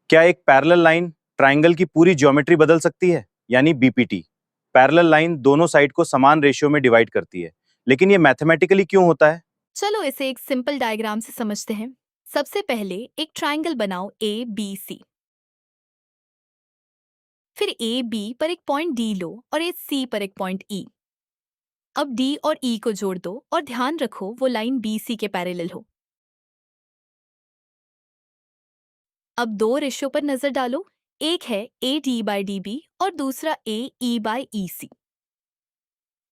क्या एक parallel line triangle की पूरी ज्योमेट्री बदल सकती है, यानी बीपीटी? पैरेलल लाइन दोनों साइड को समान रेशियो में डिवाइड करती है, लेकिन ये मैथमेटिकली क्यों होता है? चलो इसे एक सिंपल डायग्राम से समझते हैं। सबसे पहले एक ट्रायंगल बनाओ ए बी सी। फिर ए बी पर एक पॉइंट डी लो और ए सी पर एक पॉइंट ई। अब डी और ई को जोड़ दो और ध्यान रखो वो लाइन बी सी के पैरेलल हो। अब दो रेशियो पर नजर डालो। एक है A D by D B और दूसरा ए ई बाई ई सी।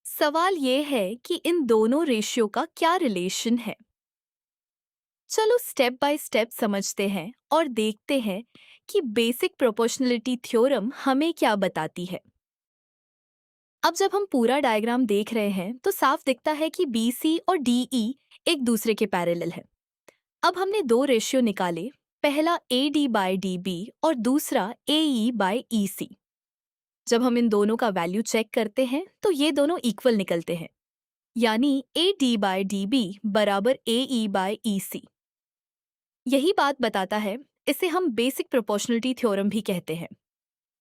सवाल ये है कि इन दोनों रेशियो का क्या रिलेशन है। चलो स्टेप बाय स्टेप समझते हैं और देखते हैं कि बेसिक प्रोपोर्शनलिटी थ्योरम हमें क्या बताती है। अब जब हम पूरा डायग्राम देख रहे हैं तो साफ दिखता है कि बी सी और डी ई एक दूसरे के पैरेलल है। अब हमने दो रेशियो निकाले, पहला A D by D B और दूसरा ए ई बाई ई सी। जब हम इन दोनों का वैल्यू चेक करते हैं तो ये दोनों इक्वल निकलते हैं, यानी A D by D B बराबर ए ई बाई ई सी। यही बात बताता है, इसे हम बेसिक प्रोपोर्शनलिटी थ्योरम भी कहते हैं।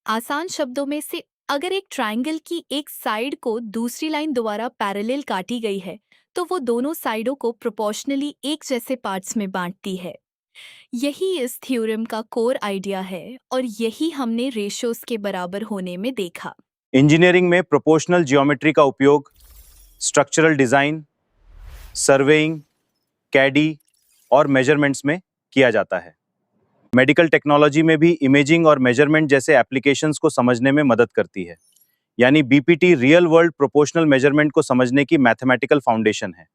आसान शब्दों में से अगर एक ट्रायंगल की एक साइड को दूसरी लाइन द्वारा पैरेलल काटी गई है तो वो दोनों साइडों को प्रोपोर्शनली एक जैसे पार्ट्स में बांटती है। यही इस थ्योरम का कोर आइडिया है और यही हमने रेशियोज के बराबर होने में देखा। इंजीनियरिंग में प्रोपोर्शनल ज्योमेट्री का उपयोग स्ट्रक्चरल डिजाइन, सर्वेइंग, कैडी और मेजरमेंट्स में किया जाता है। मेडिकल टेक्नोलॉजी में भी इमेजिंग और मेजरमेंट जैसे एप्लीकेशंस को समझने में मदद करती है, यानी BPT real world proportional measurement को समझने की मैथमेटिकल फाउंडेशन है।